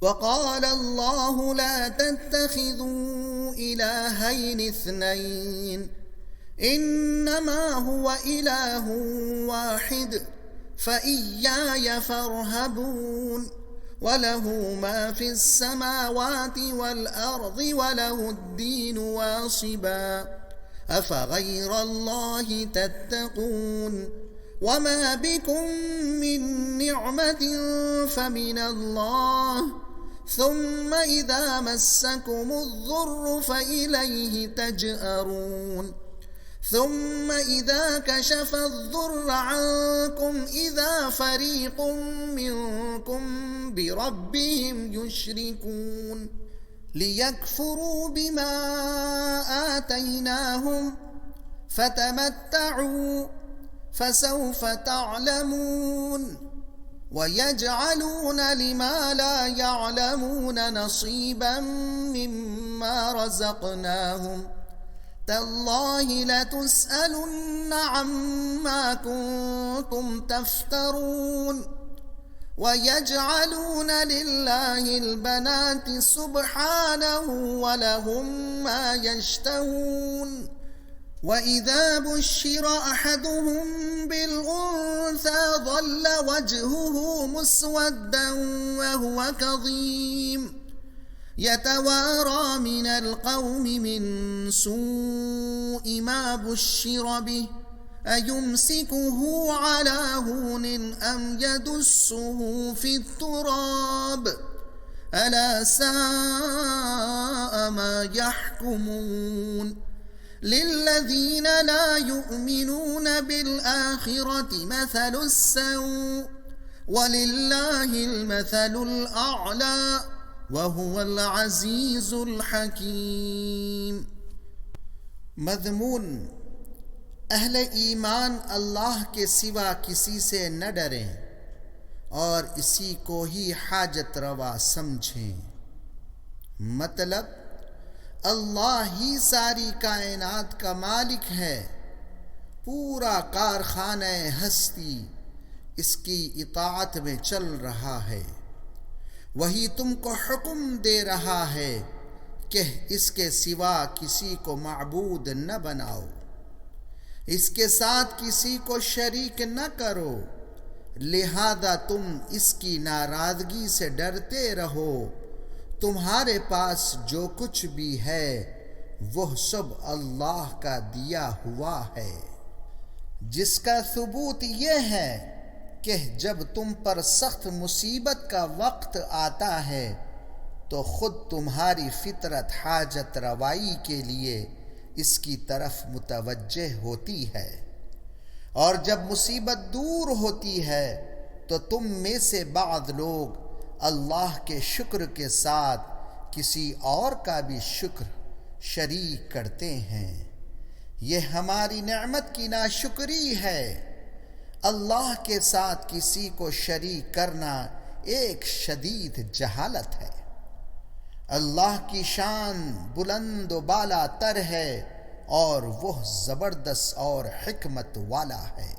وقال الله لا تتخذوا إلهين اثنين إنما هو إله واحد فإياي فارهبون وله ما في السماوات والأرض وله الدين واصبا أفغير الله تتقون وما بكم من نعمة فمن الله ثم إذا مسكم الضر فإليه تجأرون ثم إذا كشف الضر عنكم إذا فريق منكم بربهم يشركون ليكفروا بما آتيناهم فتمتعوا فسوف تعلمون ويجعلون لما لا يعلمون نصيبا مما رزقناهم تالله لتسألن عما كنتم تفترون ويجعلون لله البنات سبحانه ولهم ما يشتهون وإذا بشر أحدهم بالأنثى ظل وجهه مسودا وهو كظيم يتوارى من القوم من سوء ما بشر به أيمسكه على هون أم يدسه في التراب ألا ساء ما يحكمون للذين لا يؤمنون بالآخرة مثل السوء ولله المثل الأعلى وهو العزیز الحکیم۔ مضمون: اہل ایمان اللہ کے سوا کسی سے نہ ڈریں اور اسی کو ہی حاجت روا سمجھیں۔ مطلب اللہ ہی ساری کائنات کا مالک ہے، پورا کارخانہ ہستی اس کی اطاعت میں چل رہا ہے، وہی تم کو حکم دے رہا ہے کہ اس کے سوا کسی کو معبود نہ بناؤ، اس کے ساتھ کسی کو شریک نہ کرو، لہذا تم اس کی ناراضگی سے ڈرتے رہو۔ تمہارے پاس جو کچھ بھی ہے وہ سب اللہ کا دیا ہوا ہے، جس کا ثبوت یہ ہے کہ جب تم پر سخت مصیبت کا وقت آتا ہے تو خود تمہاری فطرت حاجت روائی کے لیے اس کی طرف متوجہ ہوتی ہے، اور جب مصیبت دور ہوتی ہے تو تم میں سے بعض لوگ اللہ کے شکر کے ساتھ کسی اور کا بھی شکر شریک کرتے ہیں۔ یہ ہماری نعمت کی ناشکری ہے۔ اللہ کے ساتھ کسی کو شریک کرنا ایک شدید جہالت ہے۔ اللہ کی شان بلند و بالا تر ہے اور وہ زبردست اور حکمت والا ہے۔